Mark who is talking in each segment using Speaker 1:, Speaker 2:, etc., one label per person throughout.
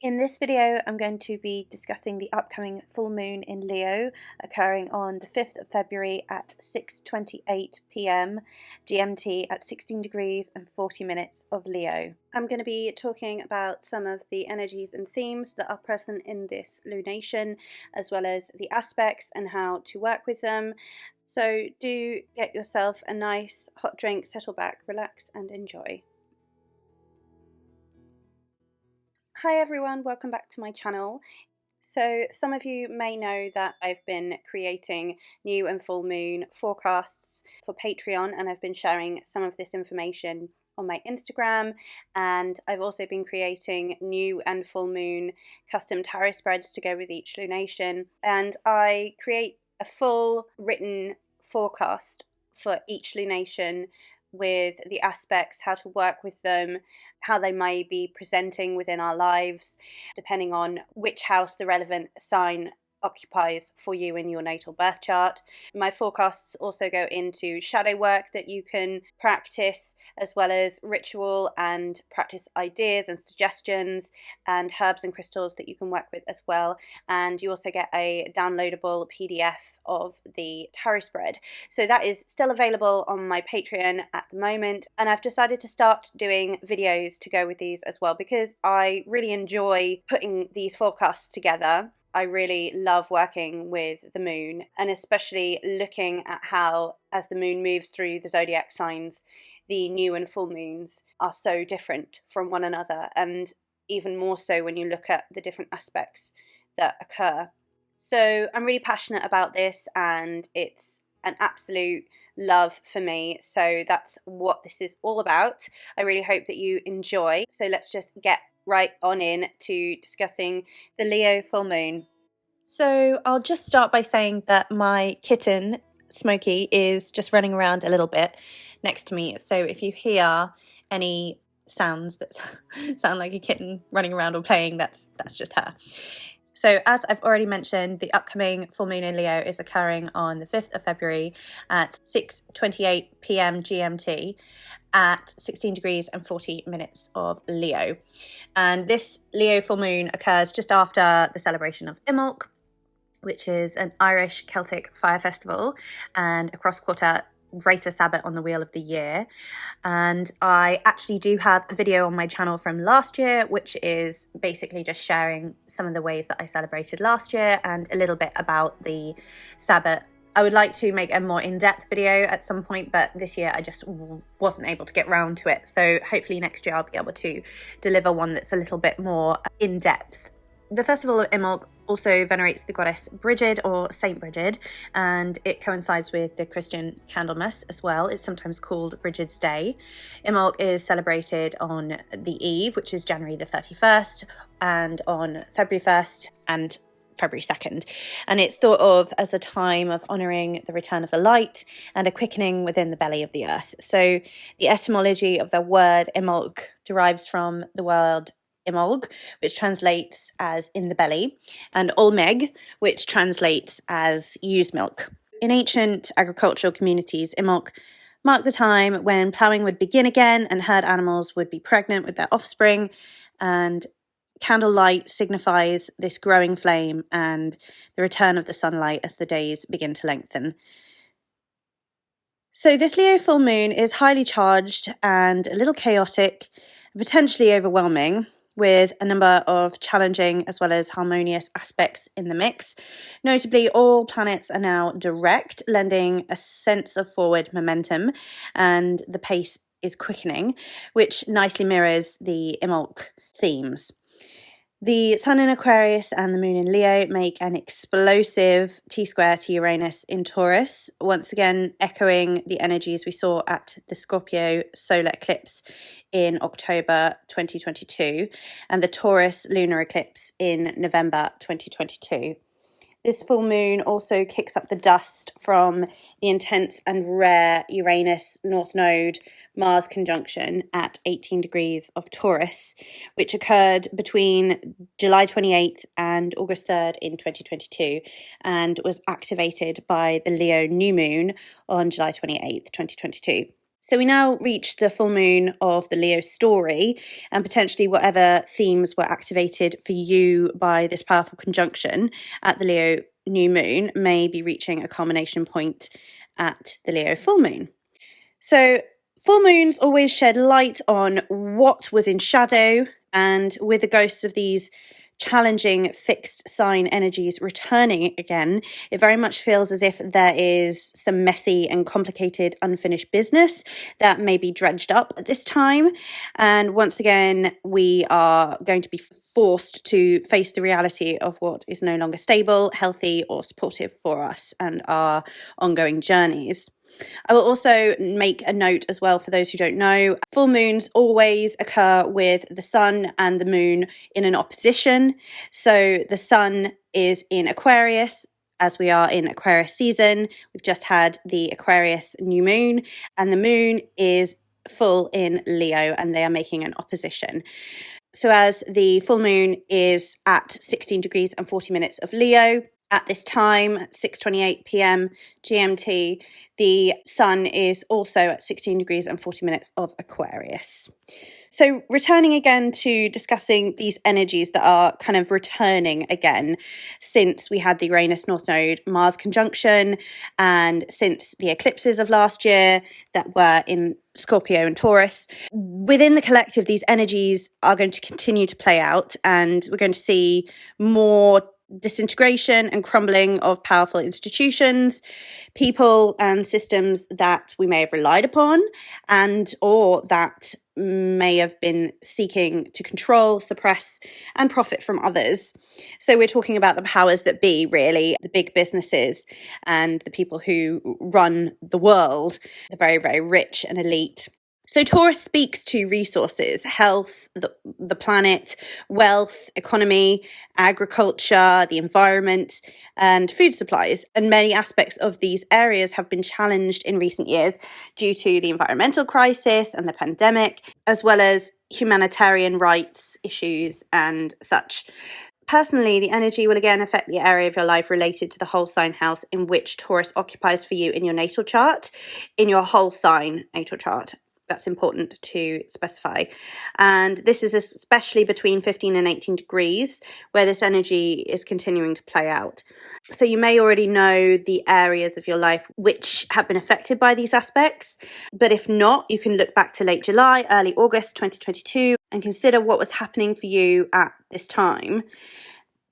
Speaker 1: In this video, I'm going to be discussing the upcoming full moon in Leo, occurring on the 5th of February at 6:28 p.m. GMT at 16 degrees and 40 minutes of Leo. I'm going to be talking about some of the energies and themes that are present in this lunation, as well as the aspects and how to work with them. So do get yourself a nice hot drink, settle back, relax and enjoy. Hi everyone, welcome back to my channel. So some of you may know that I've been creating new and full moon forecasts for Patreon, and I've been sharing some of this information on my Instagram, and I've also been creating new and full moon custom tarot spreads to go with each lunation, and I create a full written forecast for each lunation with the aspects, how to work with them, how they may be presenting within our lives, depending on which house the relevant sign occupies for you in your natal birth chart. My forecasts also go into shadow work that you can practice, as well as ritual and practice ideas and suggestions, and herbs and crystals that you can work with as well. And you also get a downloadable PDF of the tarot spread. So that is still available on my Patreon at the moment, and I've decided to start doing videos to go with these as well, because I really enjoy putting these forecasts together. I really love working with the moon, and especially looking at how, as the moon moves through the zodiac signs, the new and full moons are so different from one another, and even more so when you look at the different aspects that occur. So I'm really passionate about this, and it's an absolute love for me. So that's what this is all about. I really hope that you enjoy. So let's just get right on in to discussing the Leo full moon. So I'll just start by saying that my kitten, Smokey, is just running around a little bit next to me. So if you hear any sounds that sound like a kitten running around or playing, that's just her. So as I've already mentioned, the upcoming full moon in Leo is occurring on the 5th of February at 6:28 p.m. GMT at 16 degrees and 40 minutes of Leo. And this Leo full moon occurs just after the celebration of Imbolc, which is an Irish Celtic fire festival and a cross-quarter greater Sabbath on the wheel of the year. And I actually do have a video on my channel from last year, which is basically just sharing some of the ways that I celebrated last year and a little bit about the Sabbath. I would like to make a more in-depth video at some point, but this year I just wasn't able to get round to it. So hopefully next year I'll be able to deliver one that's a little bit more in-depth. The Festival of Imbolc also venerates the goddess Brigid, or Saint Brigid, and it coincides with the Christian Candlemas as well. It's sometimes called Brigid's Day. Imbolc is celebrated on the eve, which is January the 31st, and on February 1st and February 2nd. And it's thought of as a time of honouring the return of the light and a quickening within the belly of the earth. So the etymology of the word Imbolc derives from the word Imbolc, which translates as in the belly, and Olmeg, which translates as ewe's milk. In ancient agricultural communities, Imbolc marked the time when ploughing would begin again and herd animals would be pregnant with their offspring, and candlelight signifies this growing flame and the return of the sunlight as the days begin to lengthen. So this Leo full moon is highly charged and a little chaotic, potentially overwhelming, with a number of challenging as well as harmonious aspects in the mix. Notably, all planets are now direct, lending a sense of forward momentum, and the pace is quickening, which nicely mirrors the Imbolc themes. The Sun in Aquarius and the Moon in Leo make an explosive T-square to Uranus in Taurus, once again echoing the energies we saw at the Scorpio solar eclipse in October 2022 and the Taurus lunar eclipse in November 2022. This full moon also kicks up the dust from the intense and rare Uranus North Node Mars conjunction at 18 degrees of Taurus, which occurred between July 28th and August 3rd in 2022 and was activated by the Leo new moon on July 28th, 2022. So we now reach the full moon of the Leo story, and potentially whatever themes were activated for you by this powerful conjunction at the Leo new moon may be reaching a culmination point at the Leo full moon. So full moons always shed light on what was in shadow, and with the ghosts of these challenging fixed sign energies returning again, it very much feels as if there is some messy and complicated unfinished business that may be dredged up at this time. And once again, we are going to be forced to face the reality of what is no longer stable, healthy, or supportive for us and our ongoing journeys. I will also make a note as well for those who don't know, full moons always occur with the sun and the moon in an opposition. So the sun is in Aquarius, as we are in Aquarius season. We've just had the Aquarius new moon, and the moon is full in Leo, and they are making an opposition. So as the full moon is at 16 degrees and 40 minutes of Leo, at this time, at 6:28 p.m. GMT, the sun is also at 16 degrees and 40 minutes of Aquarius. So returning again to discussing these energies that are kind of returning again since we had the Uranus North Node Mars conjunction, and since the eclipses of last year that were in Scorpio and Taurus. Within the collective, these energies are going to continue to play out, and we're going to see more disintegration and crumbling of powerful institutions, people and systems that we may have relied upon and or that may have been seeking to control, suppress and profit from others. So we're talking about the powers that be, really, the big businesses and the people who run the world, the very, very rich and elite. So Taurus speaks to resources, health, the planet, wealth, economy, agriculture, the environment, and food supplies. And many aspects of these areas have been challenged in recent years due to the environmental crisis and the pandemic, as well as humanitarian rights issues and such. Personally, the energy will again affect the area of your life related to the whole sign house in which Taurus occupies for you in your natal chart, in your whole sign natal chart. That's important to specify. And this is especially between 15 and 18 degrees where this energy is continuing to play out. So you may already know the areas of your life which have been affected by these aspects. But if not, you can look back to late July, early August 2022 and consider what was happening for you at this time.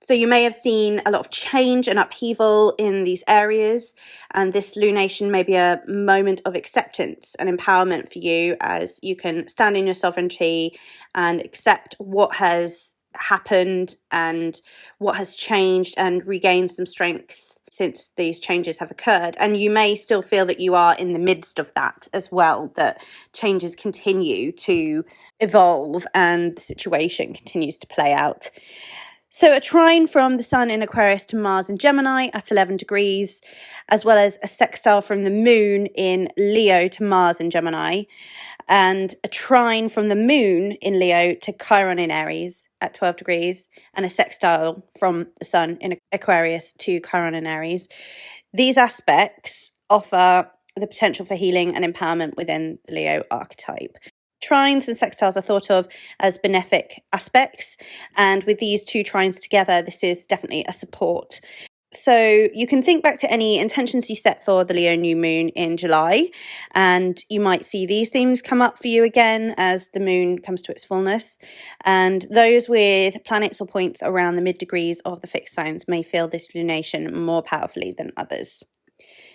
Speaker 1: So you may have seen a lot of change and upheaval in these areas, and this lunation may be a moment of acceptance and empowerment for you as you can stand in your sovereignty and accept what has happened and what has changed and regain some strength since these changes have occurred. And you may still feel that you are in the midst of that as well, that changes continue to evolve and the situation continues to play out. So a trine from the sun in Aquarius to Mars in Gemini at 11 degrees, as well as a sextile from the moon in Leo to Mars in Gemini, and a trine from the moon in Leo to Chiron in Aries at 12 degrees, and a sextile from the sun in Aquarius to Chiron in Aries. These aspects offer the potential for healing and empowerment within the Leo archetype. Trines and sextiles are thought of as benefic aspects, and with these two trines together, this is definitely a support. So you can think back to any intentions you set for the Leo new moon in July, and you might see these themes come up for you again as the moon comes to its fullness. And those with planets or points around the mid degrees of the fixed signs may feel this lunation more powerfully than others.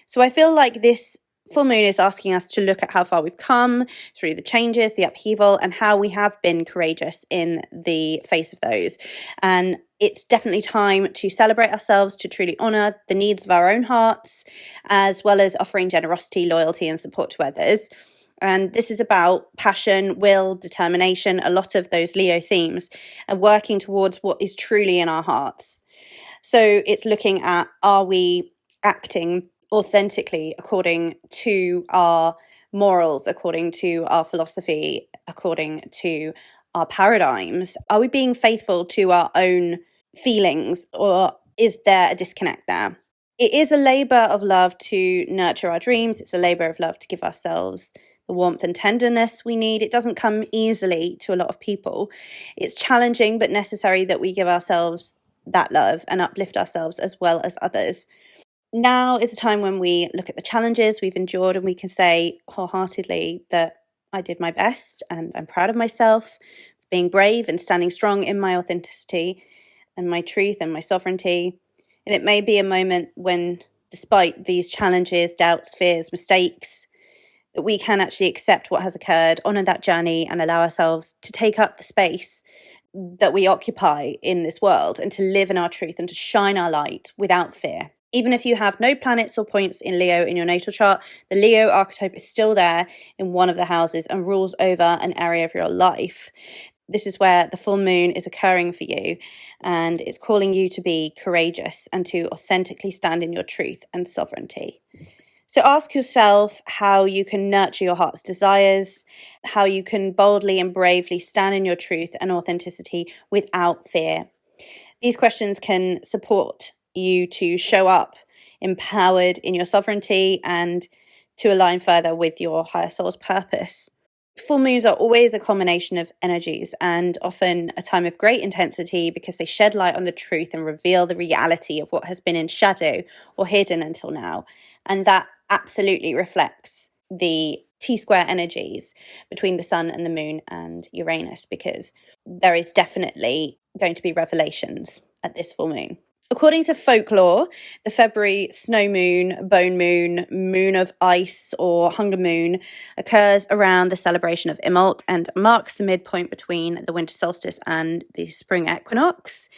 Speaker 1: So I feel like this full moon is asking us to look at how far we've come through the changes, the upheaval, and how we have been courageous in the face of those. And it's definitely time to celebrate ourselves, to truly honour the needs of our own hearts, as well as offering generosity, loyalty, and support to others. And this is about passion, will, determination, a lot of those Leo themes, and working towards what is truly in our hearts. So it's looking at, are we acting authentically according to our morals, according to our philosophy, according to our paradigms? Are we being faithful to our own feelings, or is there a disconnect there? It is a labour of love to nurture our dreams. It's a labour of love to give ourselves the warmth and tenderness we need. It doesn't come easily to a lot of people. It's challenging but necessary that we give ourselves that love and uplift ourselves as well as others. Now is a time when we look at the challenges we've endured and we can say wholeheartedly that I did my best and I'm proud of myself for being brave and standing strong in my authenticity and my truth and my sovereignty. And it may be a moment when, despite these challenges, doubts, fears, mistakes, that we can actually accept what has occurred, honour that journey, and allow ourselves to take up the space that we occupy in this world and to live in our truth and to shine our light without fear. Even if you have no planets or points in Leo in your natal chart, the Leo archetype is still there in one of the houses and rules over an area of your life. This is where the full moon is occurring for you, and it's calling you to be courageous and to authentically stand in your truth and sovereignty. So ask yourself how you can nurture your heart's desires, how you can boldly and bravely stand in your truth and authenticity without fear. These questions can support you to show up empowered in your sovereignty and to align further with your higher soul's purpose. Full moons are always a combination of energies and often a time of great intensity because they shed light on the truth and reveal the reality of what has been in shadow or hidden until now. And that absolutely reflects the T-square energies between the sun and the moon and Uranus, because there is definitely going to be revelations at this full moon. According to Folklore, the February snow moon, bone moon, moon of ice or hunger moon occurs around the celebration of Imbolc and marks the midpoint between the winter solstice and the spring equinox.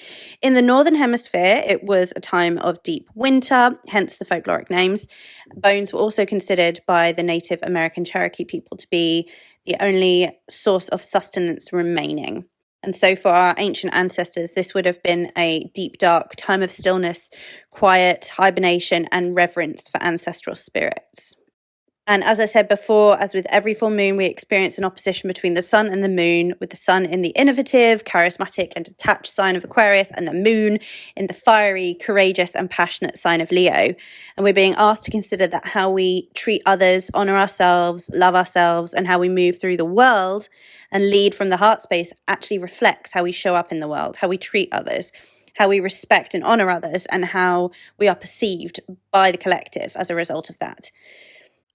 Speaker 1: In the northern hemisphere, it was a time of deep winter, hence the folkloric names. Bones were also considered by the Native American Cherokee people to be the only source of sustenance remaining. And so for our ancient ancestors, this would have been a deep, dark time of stillness, quiet, hibernation, and reverence for ancestral spirits. And as I said before, as with every full moon, we experience an opposition between the sun and the moon, with the sun in the innovative, charismatic, and detached sign of Aquarius, and the moon in the fiery, courageous, and passionate sign of Leo. And we're being asked to consider that how we treat others, honour ourselves, love ourselves, and how we move through the world and lead from the heart space actually reflects how we show up in the world, how we treat others, how we respect and honour others, and how we are perceived by the collective as a result of that.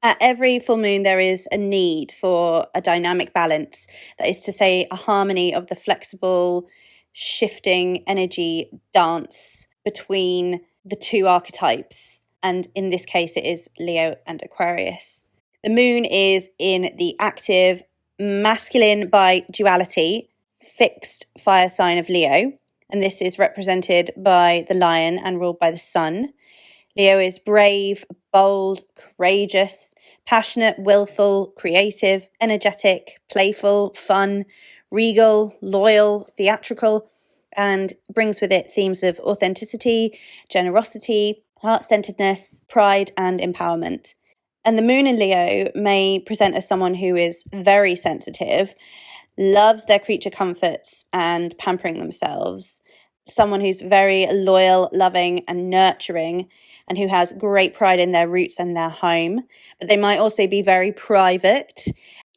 Speaker 1: At every full moon, there is a need for a dynamic balance, that is to say, a harmony of the flexible, shifting energy dance between the two archetypes. And in this case, it is Leo and Aquarius. The moon is in the active, masculine by duality, fixed fire sign of Leo. And this is represented by the lion and ruled by the sun. Leo is brave, bold, courageous, passionate, willful, creative, energetic, playful, fun, regal, loyal, theatrical, and brings with it themes of authenticity, generosity, heart-centeredness, pride, and empowerment. And the moon in Leo may present as someone who is very sensitive, loves their creature comforts and pampering themselves, someone who's very loyal, loving, and nurturing, and who has great pride in their roots and their home. But they might also be very private,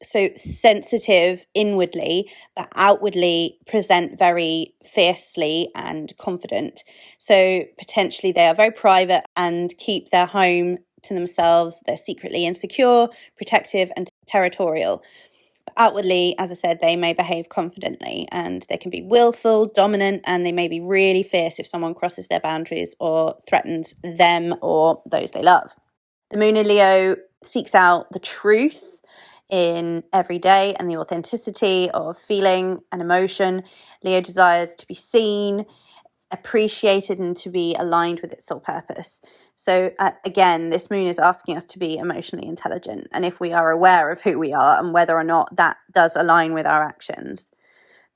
Speaker 1: so sensitive inwardly, but outwardly present very fiercely and confident. So potentially they are very private and keep their home to themselves. They're secretly insecure, protective, and territorial. Outwardly, as I said, they may behave confidently, and they can be willful, dominant, and they may be really fierce if someone crosses their boundaries or threatens them or those they love. The moon in Leo seeks out the truth in every day and the authenticity of feeling and emotion. Leo desires to be seen, appreciated, and to be aligned with its soul purpose. So again, this moon is asking us to be emotionally intelligent, and if we are aware of who we are and whether or not that does align with our actions.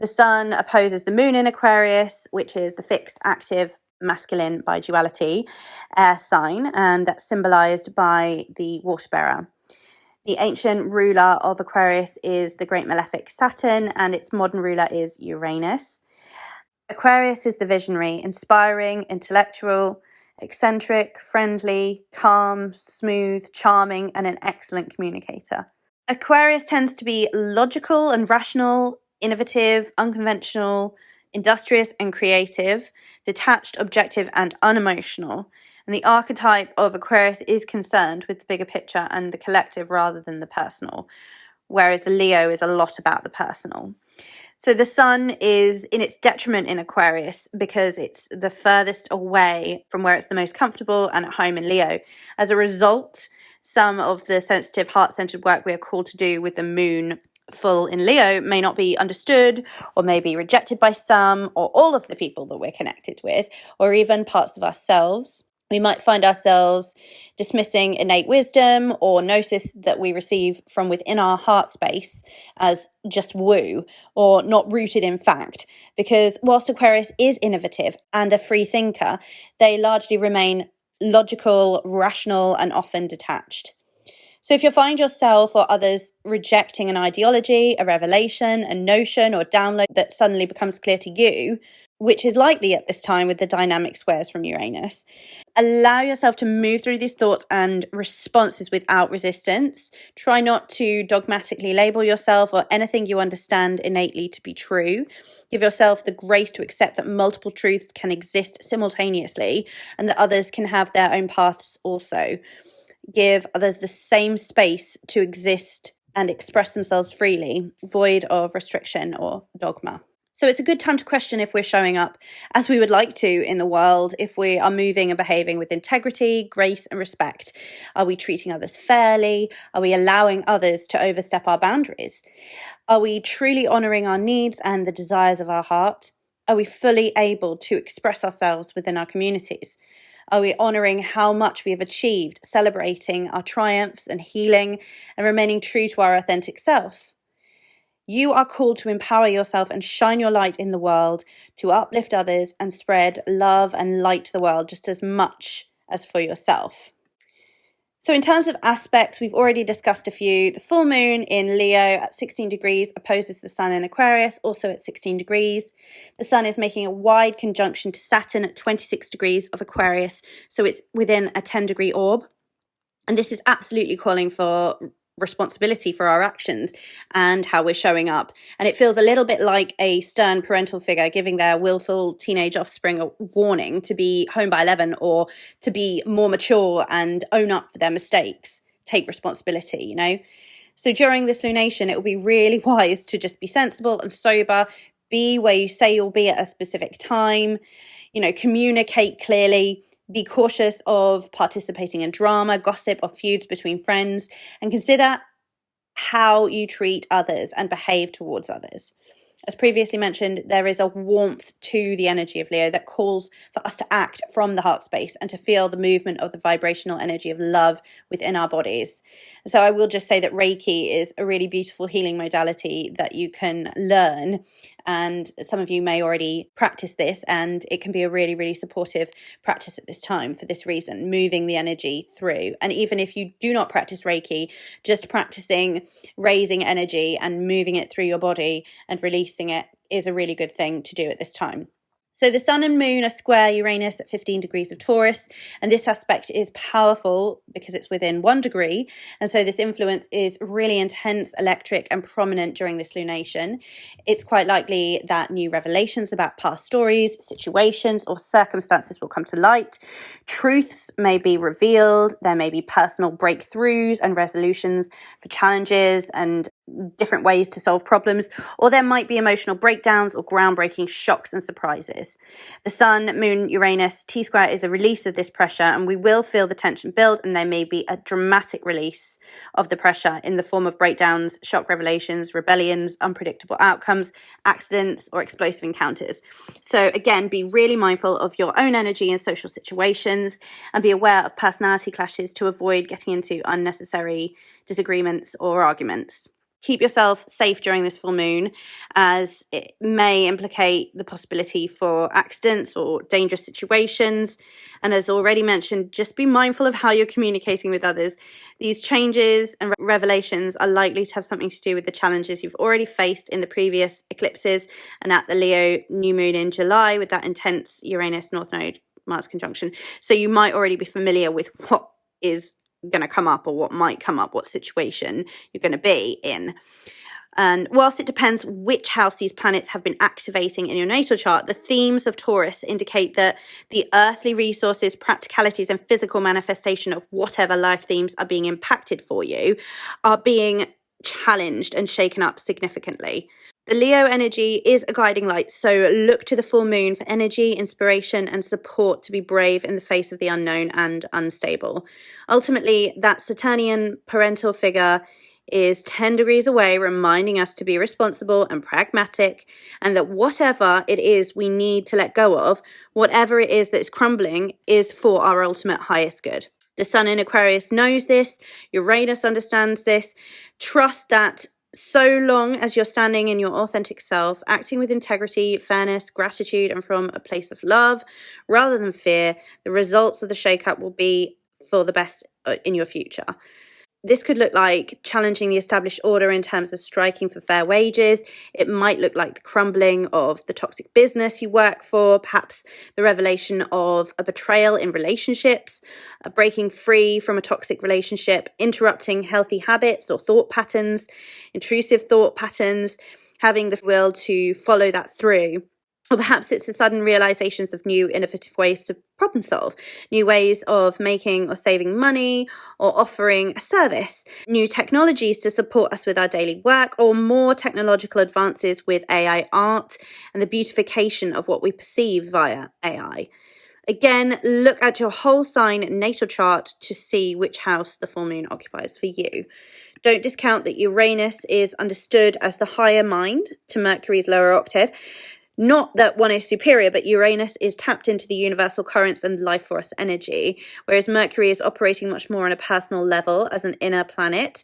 Speaker 1: The sun opposes the moon in Aquarius, which is the fixed, active, masculine by duality air sign, and that's symbolized by the water bearer. The ancient ruler of Aquarius is the great malefic Saturn, and its modern ruler is Uranus. Aquarius is the visionary, inspiring, intellectual, eccentric, friendly, calm, smooth, charming, and an excellent communicator. Aquarius tends to be logical and rational, innovative, unconventional, industrious and creative, detached, objective, and unemotional. And the archetype of Aquarius is concerned with the bigger picture and the collective rather than the personal, whereas the Leo is a lot about the personal. So the sun is in its detriment in Aquarius because it's the furthest away from where it's the most comfortable and at home in Leo. As a result, some of the sensitive, heart-centered work we are called to do with the moon full in Leo may not be understood or may be rejected by some or all of the people that we're connected with, or even parts of ourselves. We might find ourselves dismissing innate wisdom or gnosis that we receive from within our heart space as just woo or not rooted in fact, because whilst Aquarius is innovative and a free thinker, they largely remain logical, rational, and often detached. So if you find yourself or others rejecting an ideology, a revelation, a notion, or download that suddenly becomes clear to you, which is likely at this time with the dynamic squares from Uranus, allow yourself to move through these thoughts and responses without resistance. Try not to dogmatically label yourself or anything you understand innately to be true. Give yourself the grace to accept that multiple truths can exist simultaneously and that others can have their own paths also. Give others the same space to exist and express themselves freely, void of restriction or dogma. So it's a good time to question if we're showing up as we would like to in the world, if we are moving and behaving with integrity, grace, and respect. Are we treating others fairly? Are we allowing others to overstep our boundaries? Are we truly honouring our needs and the desires of our heart? Are we fully able to express ourselves within our communities? Are we honouring how much we have achieved, celebrating our triumphs and healing, and remaining true to our authentic self? You are called to empower yourself and shine your light in the world, to uplift others and spread love and light to the world just as much as for yourself. So in terms of aspects, we've already discussed a few. The full moon in Leo at 16 degrees opposes the sun in Aquarius, also at 16 degrees. The sun is making a wide conjunction to Saturn at 26 degrees of Aquarius, so it's within a 10-degree orb. And this is absolutely calling for responsibility for our actions and how we're showing up. And it feels a little bit like a stern parental figure giving their willful teenage offspring a warning to be home by 11 or to be more mature and own up for their mistakes, take responsibility, you know. So during this lunation, it will be really wise to just be sensible and sober, be where you say you'll be at a specific time, you know, communicate clearly, be cautious of participating in drama, gossip, or feuds between friends, and consider how you treat others and behave towards others. As previously mentioned, there is a warmth to the energy of Leo that calls for us to act from the heart space and to feel the movement of the vibrational energy of love within our bodies. So I will just say that Reiki is a really beautiful healing modality that you can learn, and some of you may already practice this, and it can be a really, really supportive practice at this time for this reason, moving the energy through. And even if you do not practice Reiki, just practicing raising energy and moving it through your body and releasing it is a really good thing to do at this time. So the sun and moon are square Uranus at 15 degrees of Taurus, and this aspect is powerful because it's within 1 degree, and so this influence is really intense, electric, and prominent during this lunation. It's quite likely that new revelations about past stories, situations, or circumstances will come to light. Truths may be revealed, there may be personal breakthroughs and resolutions for challenges and different ways to solve problems, or there might be emotional breakdowns or groundbreaking shocks and surprises. The sun, moon, Uranus, T-square is a release of this pressure, and we will feel the tension build, and there may be a dramatic release of the pressure in the form of breakdowns, shock revelations, rebellions, unpredictable outcomes, accidents, or explosive encounters. So again, be really mindful of your own energy in social situations and be aware of personality clashes to avoid getting into unnecessary disagreements or arguments. Keep yourself safe during this full moon, as it may implicate the possibility for accidents or dangerous situations. And as already mentioned, just be mindful of how you're communicating with others. These changes and revelations are likely to have something to do with the challenges you've already faced in the previous eclipses and at the Leo new moon in July with that intense Uranus North Node Mars conjunction. So you might already be familiar with what is going to come up, or what might come up, what situation you're going to be in. And whilst it depends which house these planets have been activating in your natal chart, the themes of Taurus indicate that the earthly resources, practicalities, and physical manifestation of whatever life themes are being impacted for you are being challenged and shaken up significantly. The Leo energy is a guiding light, so look to the full moon for energy, inspiration, and support to be brave in the face of the unknown and unstable. Ultimately, that Saturnian parental figure is 10 degrees away, reminding us to be responsible and pragmatic, and that whatever it is we need to let go of, whatever it is that is crumbling, is for our ultimate highest good. The sun in Aquarius knows this. Uranus understands this. Trust that so long as you're standing in your authentic self, acting with integrity, fairness, gratitude, and from a place of love rather than fear, the results of the shakeup will be for the best in your future. This could look like challenging the established order in terms of striking for fair wages. It might look like the crumbling of the toxic business you work for, perhaps the revelation of a betrayal in relationships, breaking free from a toxic relationship, interrupting healthy habits or thought patterns, intrusive thought patterns, having the will to follow that through. Or perhaps it's the sudden realizations of new innovative ways to problem solve, new ways of making or saving money or offering a service, new technologies to support us with our daily work, or more technological advances with AI art and the beautification of what we perceive via AI. Again, look at your whole sign natal chart to see which house the full moon occupies for you. Don't discount that Uranus is understood as the higher mind to Mercury's lower octave. Not that one is superior, but Uranus is tapped into the universal currents and life force energy, whereas Mercury is operating much more on a personal level as an inner planet.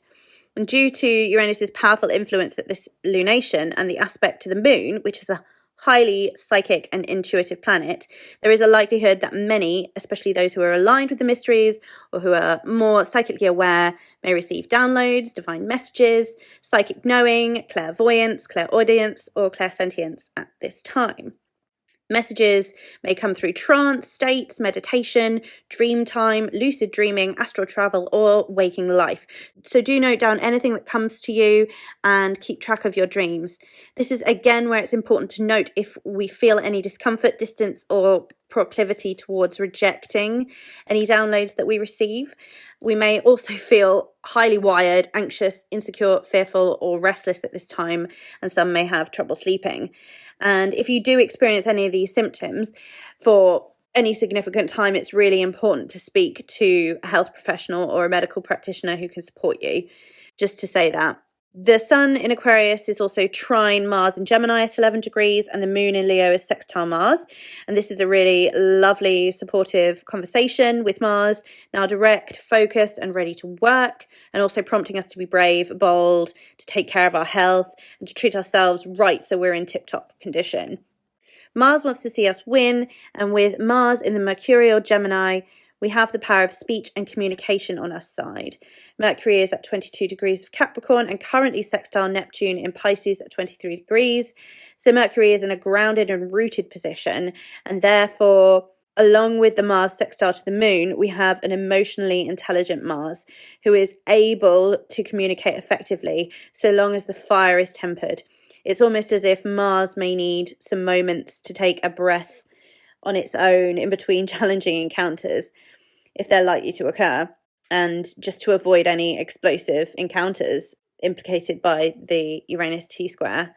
Speaker 1: And due to Uranus's powerful influence at this lunation and the aspect to the moon, which is a highly psychic and intuitive planet, there is a likelihood that many, especially those who are aligned with the mysteries or who are more psychically aware, may receive downloads, divine messages, psychic knowing, clairvoyance, clairaudience, or clairsentience at this time. Messages may come through trance states, meditation, dream time, lucid dreaming, astral travel, or waking life. So do note down anything that comes to you and keep track of your dreams. This is again where it's important to note if we feel any discomfort, distance, or proclivity towards rejecting any downloads that we receive. We may also feel highly wired, anxious, insecure, fearful, or restless at this time, and some may have trouble sleeping. And if you do experience any of these symptoms for any significant time, it's really important to speak to a health professional or a medical practitioner who can support you. Just to say that. The sun in Aquarius is also trine Mars in Gemini at 11 degrees, and the moon in Leo is sextile Mars. And this is a really lovely, supportive conversation with Mars, now direct, focused, and ready to work, and also prompting us to be brave, bold, to take care of our health, and to treat ourselves right so we're in tip-top condition. Mars wants to see us win, and with Mars in the Mercurial Gemini, we have the power of speech and communication on our side. Mercury is at 22 degrees of Capricorn and currently sextile Neptune in Pisces at 23 degrees. So Mercury is in a grounded and rooted position, and therefore, along with the Mars sextile to the moon, we have an emotionally intelligent Mars who is able to communicate effectively so long as the fire is tempered. It's almost as if Mars may need some moments to take a breath on its own in between challenging encounters, if they're likely to occur, and just to avoid any explosive encounters implicated by the Uranus T-square.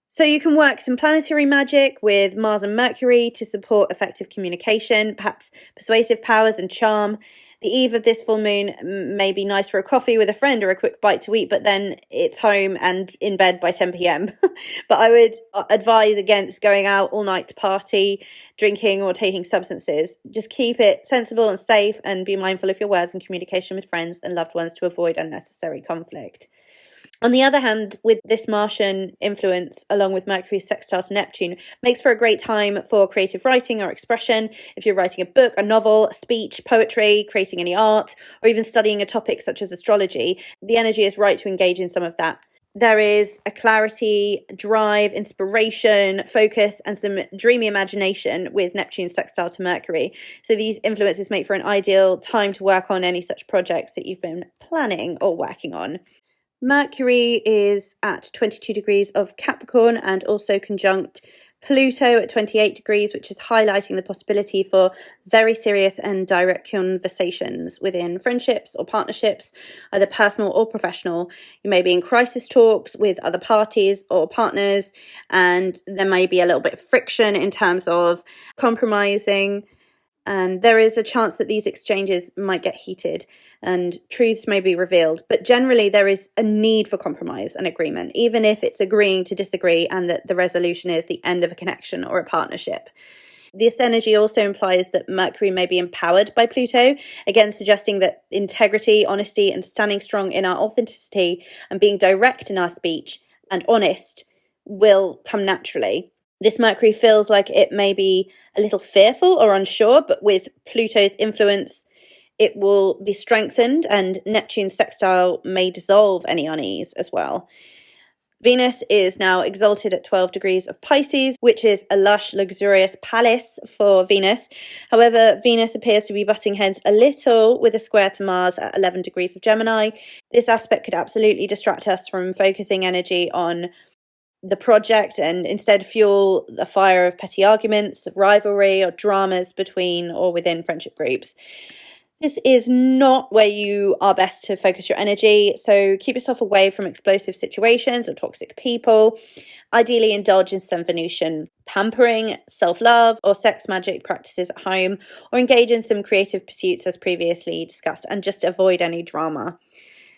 Speaker 1: So you can work some planetary magic with Mars and Mercury to support effective communication, perhaps persuasive powers and charm. The eve of this full moon may be nice for a coffee with a friend or a quick bite to eat, but then it's home and in bed by 10 p.m. But I would advise against going out all night to party, drinking or taking substances. Just keep it sensible and safe, and be mindful of your words and communication with friends and loved ones to avoid unnecessary conflict. On the other hand, with this Martian influence, along with Mercury's sextile to Neptune, makes for a great time for creative writing or expression. If you're writing a book, a novel, a speech, poetry, creating any art, or even studying a topic such as astrology, the energy is right to engage in some of that. There is a clarity, drive, inspiration, focus, and some dreamy imagination with Neptune sextile to Mercury. So these influences make for an ideal time to work on any such projects that you've been planning or working on. Mercury is at 22 degrees of Capricorn and also conjunct Pluto at 28 degrees, which is highlighting the possibility for very serious and direct conversations within friendships or partnerships, either personal or professional. You may be in crisis talks with other parties or partners, and there may be a little bit of friction in terms of compromising. And there is a chance that these exchanges might get heated and truths may be revealed. But generally, there is a need for compromise and agreement, even if it's agreeing to disagree and that the resolution is the end of a connection or a partnership. This energy also implies that Mercury may be empowered by Pluto, again suggesting that integrity, honesty, and standing strong in our authenticity and being direct in our speech and honest will come naturally. This Mercury feels like it may be a little fearful or unsure, but with Pluto's influence, it will be strengthened, and Neptune's sextile may dissolve any unease as well. Venus is now exalted at 12 degrees of Pisces, which is a lush, luxurious palace for Venus. However, Venus appears to be butting heads a little with a square to Mars at 11 degrees of Gemini. This aspect could absolutely distract us from focusing energy on the project and instead fuel the fire of petty arguments, rivalry, or dramas between or within friendship groups. This is not where you are best to focus your energy, so keep yourself away from explosive situations or toxic people. Ideally, indulge in some Venusian pampering, self-love, or sex magic practices at home, or engage in some creative pursuits as previously discussed, and just avoid any drama.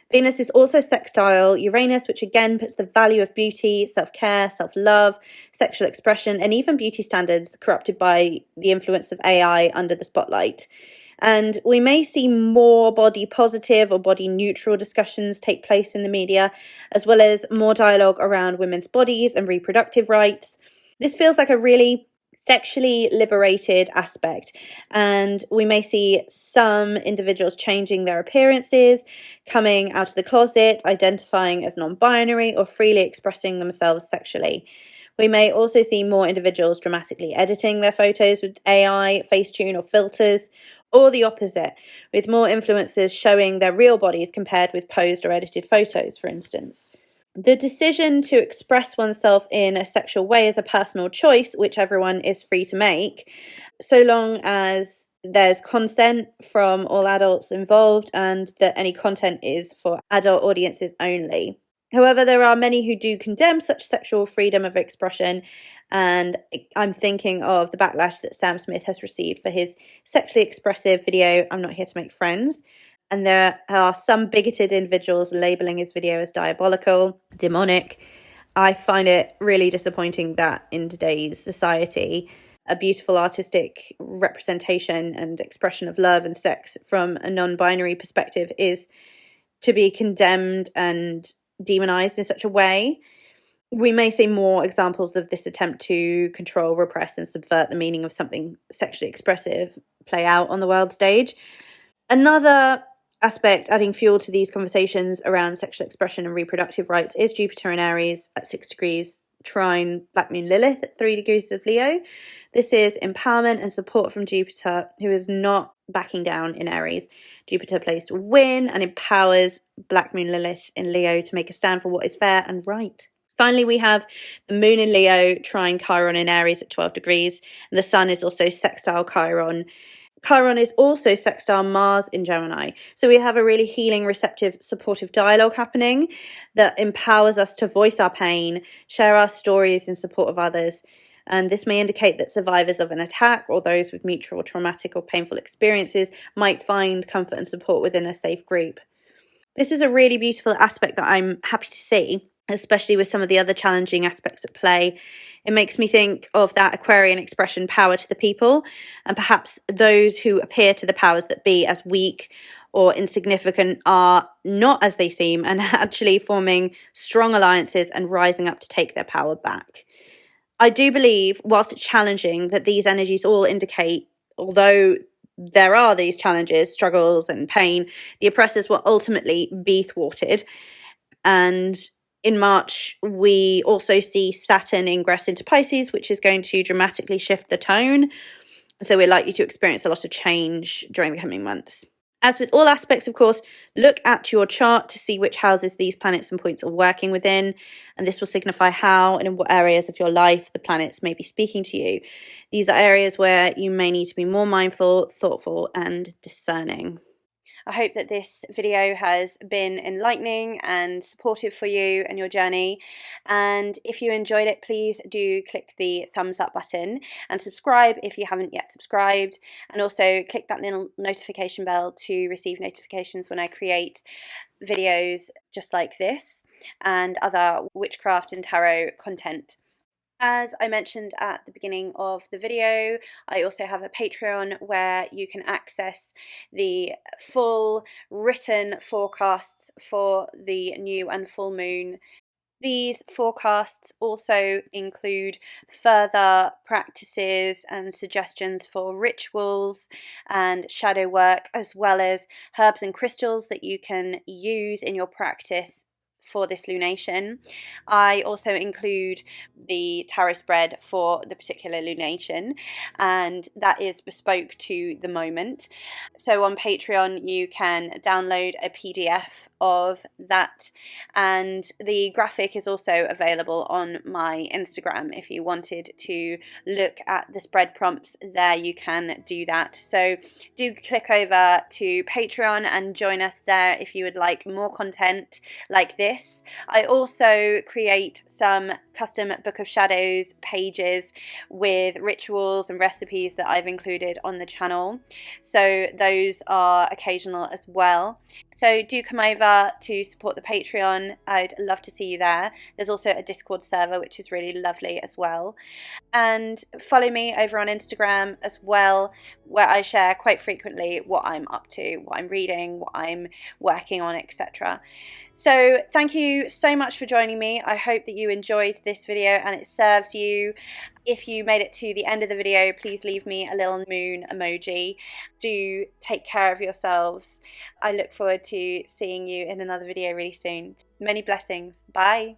Speaker 1: Venus is also sextile Uranus, which again puts the value of beauty, self-care, self-love, sexual expression, and even beauty standards corrupted by the influence of AI under the spotlight. And we may see more body positive or body neutral discussions take place in the media, as well as more dialogue around women's bodies and reproductive rights. This feels like a really sexually liberated aspect, and we may see some individuals changing their appearances, coming out of the closet, identifying as non-binary, or freely expressing themselves sexually. We may also see more individuals dramatically editing their photos with AI, Facetune, or filters, or the opposite, with more influencers showing their real bodies compared with posed or edited photos, for instance. The decision to express oneself in a sexual way is a personal choice, which everyone is free to make, so long as there's consent from all adults involved and that any content is for adult audiences only. However, there are many who do condemn such sexual freedom of expression, and I'm thinking of the backlash that Sam Smith has received for his sexually expressive video, I'm Not Here to Make Friends. And there are some bigoted individuals labeling his video as diabolical, demonic. I find it really disappointing that in today's society, a beautiful artistic representation and expression of love and sex from a non-binary perspective is to be condemned and demonized in such a way. We may see more examples of this attempt to control, repress, and subvert the meaning of something sexually expressive play out on the world stage. Another aspect adding fuel to these conversations around sexual expression and reproductive rights is Jupiter in Aries at 6 degrees, trine Black Moon Lilith at 3 degrees of Leo. This is empowerment and support from Jupiter, who is not backing down in Aries. Jupiter plays to win and empowers Black Moon Lilith in Leo to make a stand for what is fair and right. Finally, we have the Moon in Leo trine Chiron in Aries at 12 degrees, and the Sun is also sextile Chiron. Chiron is also sextile Mars in Gemini. So we have a really healing, receptive, supportive dialogue happening that empowers us to voice our pain, share our stories in support of others. And this may indicate that survivors of an attack or those with mutual traumatic or painful experiences might find comfort and support within a safe group. This is a really beautiful aspect that I'm happy to see, especially with some of the other challenging aspects at play. It makes me think of that Aquarian expression, power to the people, and perhaps those who appear to the powers that be as weak or insignificant are not as they seem and actually forming strong alliances and rising up to take their power back. I do believe, whilst it's challenging, that these energies all indicate, although there are these challenges, struggles and pain, the oppressors will ultimately be thwarted. And In March, we also see Saturn ingress into Pisces, which is going to dramatically shift the tone. So we're likely to experience a lot of change during the coming months. As with all aspects, of course, look at your chart to see which houses these planets and points are working within, and this will signify how and in what areas of your life the planets may be speaking to you. These are areas where you may need to be more mindful, thoughtful, and discerning. I hope that this video has been enlightening and supportive for you and your journey. And if you enjoyed it, please do click the thumbs up button and subscribe if you haven't yet subscribed. And also click that little notification bell to receive notifications when I create videos just like this and other witchcraft and tarot content. As I mentioned at the beginning of the video, I also have a Patreon where you can access the full written forecasts for the new and full moon. These forecasts also include further practices and suggestions for rituals and shadow work, as well as herbs and crystals that you can use in your practice for this lunation. I also include the tarot spread for the particular lunation, and that is bespoke to the moment. So on Patreon you can download a PDF of that, and the graphic is also available on my Instagram. If you wanted to look at the spread prompts there, you can do that. So do click over to Patreon and join us there if you would like more content like this. I also create some custom Book of Shadows pages with rituals and recipes that I've included on the channel, so those are occasional as well. So do come over to support the Patreon. I'd love to see you there. There's also a Discord server which is really lovely as well. And follow me over on Instagram as well, where I share quite frequently what I'm up to, what I'm reading, what I'm working on, etc. So thank you so much for joining me. I hope that you enjoyed this video and it serves you. If you made it to the end of the video, please leave me a little moon emoji. Do take care of yourselves. I look forward to seeing you in another video really soon. Many blessings. Bye.